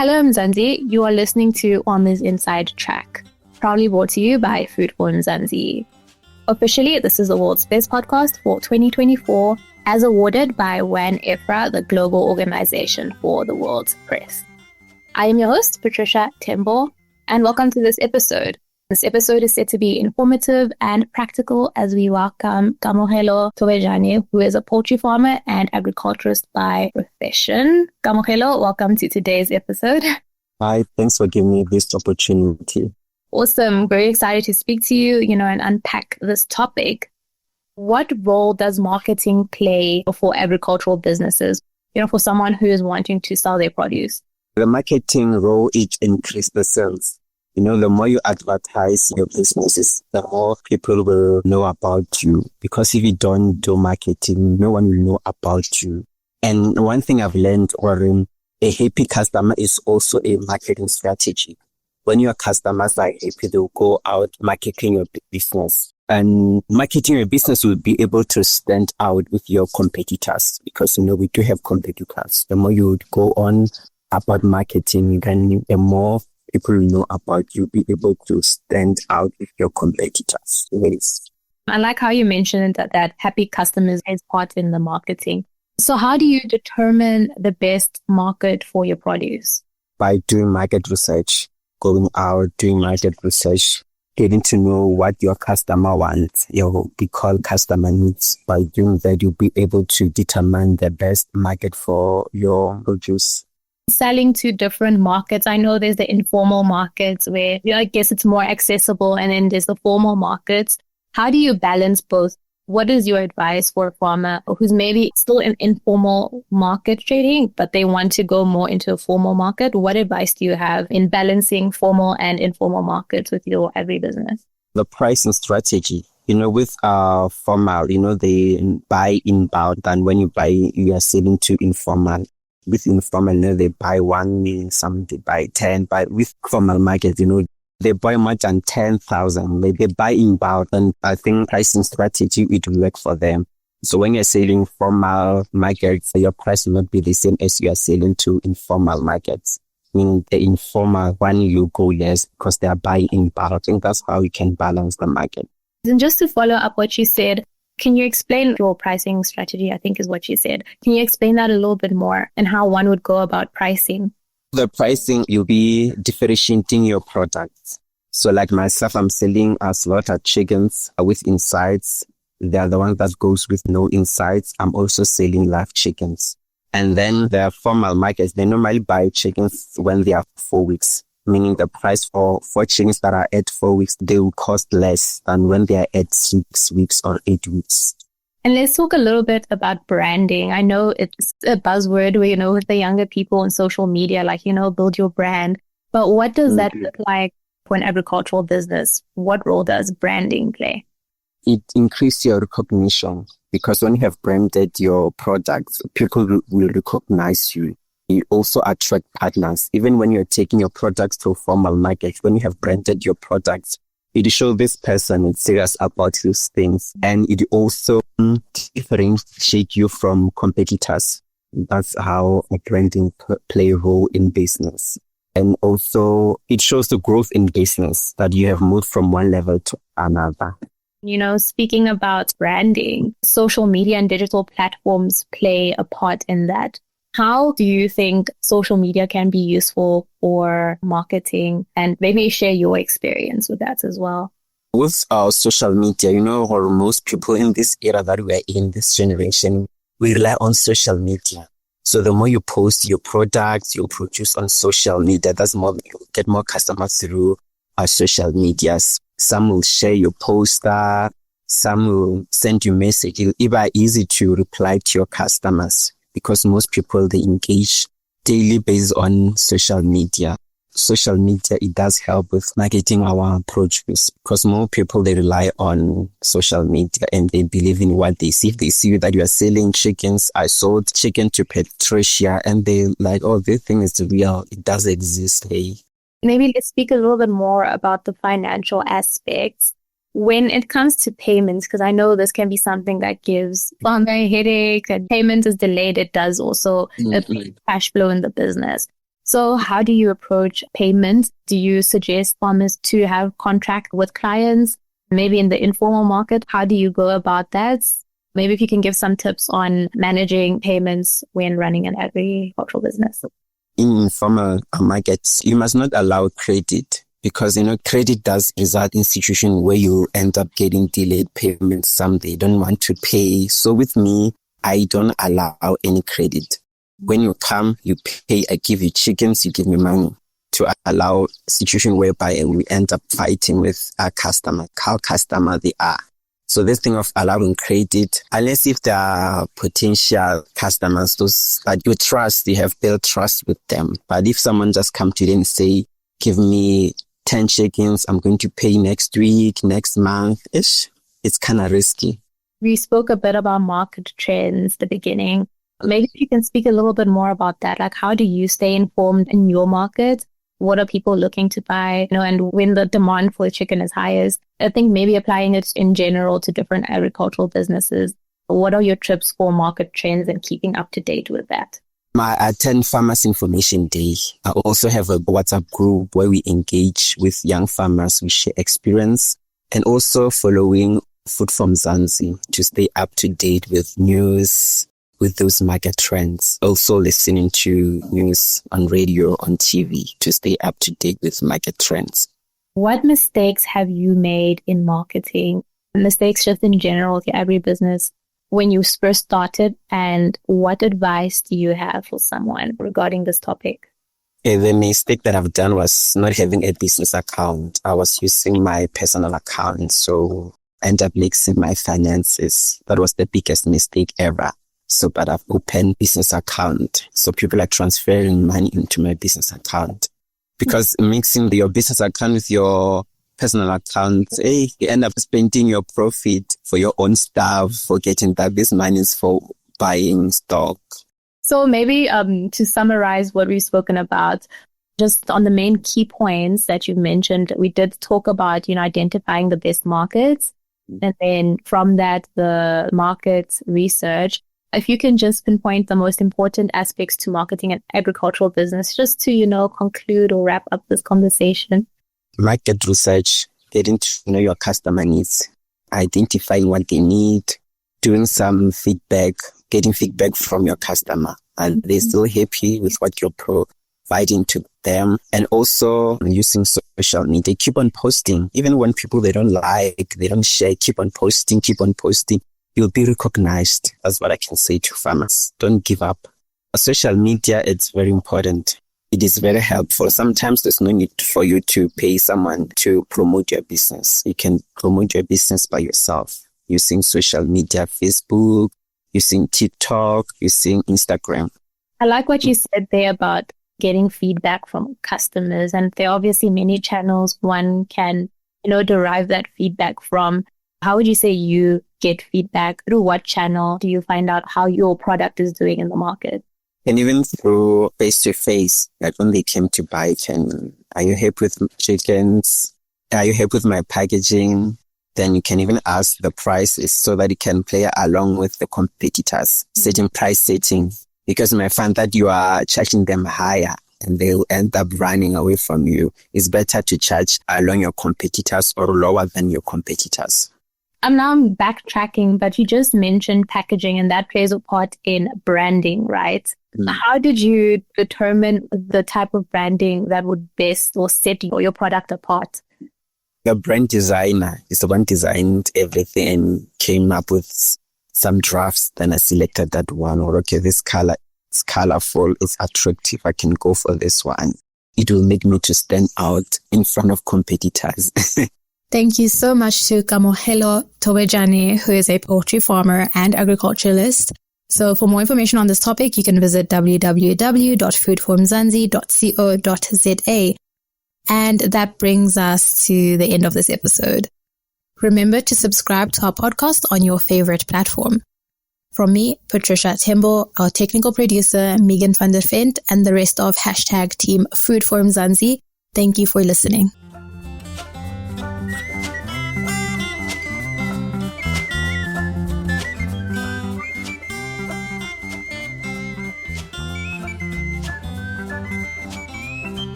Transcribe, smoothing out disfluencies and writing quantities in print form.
Hello, Mzansi. You are listening to Oma's Inside Track, proudly brought to you by Food for Mzansi. Officially, this is the world's best podcast for 2024, as awarded by WAN EFRA, the global organization for the world's press. I am your host, Patricia Tembo, and welcome to this episode. This episode is set to be informative and practical as we welcome Kamogelo Thobejane, who is a poultry farmer and agriculturalist by profession. Kamogelo, welcome to today's episode. Hi, thanks for giving me this opportunity. Awesome. Very excited to speak to you, and unpack this topic. What role does marketing play for agricultural businesses, for someone who is wanting to sell their produce? The marketing role, it increases the sales. The more you advertise your businesses, the more people will know about you. Because if you don't do marketing, no one will know about you. And one thing I've learned, a happy customer is also a marketing strategy. When your customers are happy, they'll go out marketing your business. And marketing your business will be able to stand out with your competitors. Because, we do have competitors. The more you go on about marketing, then the more people know about you, be able to stand out with your competitors. Yes. I like how you mentioned that happy customers is part in the marketing. So how do you determine the best market for your produce? By doing market research, going out, doing market research, getting to know what your customer wants, we call customer needs. By doing that, you'll be able to determine the best market for your produce. Selling to different markets. I know there's the informal markets where I guess it's more accessible, and then there's the formal markets. How do you balance both? What is your advice for a farmer who's maybe still in informal market trading, but they want to go more into a formal market? What advice do you have in balancing formal and informal markets with your agribusiness? The pricing strategy. With formal, they buy inbound, and when you are selling to informal. With informal, they buy 1 million, some they buy 10, but with formal market, they buy more than 10,000. They buy inbound, and I think pricing strategy, it will work for them. So when you're selling formal markets, your price will not be the same as you are selling to informal markets. In the informal one, you go less because they are buying inbound. I think that's how you can balance the market. And just to follow up what you said, can you explain your pricing strategy, I think is what you said. Can you explain that a little bit more and how one would go about pricing? The pricing, you'll be differentiating your products. So like myself, I'm selling slaughtered chickens with insides. They are the ones that goes with no insides. I'm also selling live chickens. And then the formal markets, they normally buy chickens when they are 4 weeks. Meaning the price for chickens that are at 4 weeks, they will cost less than when they are at 6 weeks or 8 weeks. And let's talk a little bit about branding. I know it's a buzzword where, with the younger people on social media, build your brand. But what does that look like for an agricultural business? What role does branding play? It increases your recognition because when you have branded your products, people will recognize you. You also attract partners. Even when you're taking your products to formal markets, when you have branded your products, it shows this person is serious about these things. And it also differentiates you from competitors. That's how branding play a role in business. And also it shows the growth in business that you have moved from one level to another. Speaking about branding, social media and digital platforms play a part in that. How do you think social media can be useful for marketing, and maybe share your experience with that as well? With our social media, or most people in this era that we are in, this generation, we rely on social media. So the more you post your products, you produce on social media, that's more, you get more customers through our social medias. Some will share your poster, some will send you message. It's even easy to reply to your customers. Because most people, they engage daily based on social media. Social media, it does help with marketing our produce because more people, they rely on social media and they believe in what they see. If they see that you are selling chickens, I sold chicken to Patricia, and they like, oh, this thing is real. It does exist. Hey. Maybe let's speak a little bit more about the financial aspects. When it comes to payments, because I know this can be something that gives farmer a headache, and payment is delayed, it does also affect cash flow in the business. So how do you approach payment? Do you suggest farmers to have contract with clients, maybe in the informal market? How do you go about that? Maybe if you can give some tips on managing payments when running an agricultural business. In informal markets, you must not allow credit because, credit does result in situation where you end up getting delayed payments. Some they don't want to pay. So with me, I don't allow any credit. When you come, you pay, I give you chickens, you give me money, to allow a situation whereby we end up fighting with our customer, how customer they are. So this thing of allowing credit, unless if there are potential customers, those that you trust, you have built trust with them. But if someone just come to you and say, give me 10 chickens, I'm going to pay next week, next month, it's kind of risky. We spoke a bit about market trends at the beginning. Maybe if you can speak a little bit more about that. Like, how do you stay informed in your market? What are people looking to buy? And when the demand for chicken is highest, I think maybe applying it in general to different agricultural businesses. What are your tips for market trends and keeping up to date with that? I attend Farmers Information Day. I also have a WhatsApp group where we engage with young farmers. We share experience and also following Food from Zanzi to stay up to date with news, with those market trends. Also listening to news on radio, on TV to stay up to date with market trends. What mistakes have you made in marketing? Mistakes just in general with your agribusiness when you first started, and what advice do you have for someone regarding this topic? The mistake that I've done was not having a business account. I was using my personal account, so I ended up mixing my finances. That was the biggest mistake ever. But I've opened business account. So people are transferring money into my business account. Because mixing your business account with your personal account, you end up spending your profit for your own stuff, forgetting that this money is for buying stock. So maybe to summarize what we've spoken about, just on the main key points that you mentioned, we did talk about, identifying the best markets. And then from that, the market research. If you can just pinpoint the most important aspects to marketing an agricultural business, just to, conclude or wrap up this conversation. Market research, getting to know your customer needs, identifying what they need, doing some feedback, getting feedback from your customer. Are they still happy with what you're providing to them? And also using social media, keep on posting. Even when people they don't like, they don't share, keep on posting. You'll be recognized. That's what I can say to farmers. Don't give up. Social media, it's very important. It is very helpful. Sometimes there's no need for you to pay someone to promote your business. You can promote your business by yourself using social media, Facebook, using TikTok, using Instagram. I like what you said there about getting feedback from customers. And there are obviously many channels one can, derive that feedback from. How would you say you get feedback? Through what channel do you find out how your product is doing in the market? And even through face-to-face, like when they came to buy, are you happy with chickens? Are you happy with my packaging? Then you can even ask the prices so that you can play along with the competitors, setting price setting. Because you might find that you are charging them higher and they'll end up running away from you. It's better to charge along your competitors or lower than your competitors. I'm now backtracking, but you just mentioned packaging and that plays a part in branding, right? How did you determine the type of branding that would best or set your product apart? The brand designer is the one designed everything and came up with some drafts. Then I selected that one. Or okay, this color, it's colorful, it's attractive. I can go for this one. It will make me to stand out in front of competitors. Thank you so much to Kamogelo Thobejane, who is a poultry farmer and agriculturalist. So for more information on this topic, you can visit www.foodformzansi.co.za. And that brings us to the end of this episode. Remember to subscribe to our podcast on your favorite platform. From me, Patricia Tembo, our technical producer, Megan van der Vent, and the rest of #Team Food for Mzansi, thank you for listening.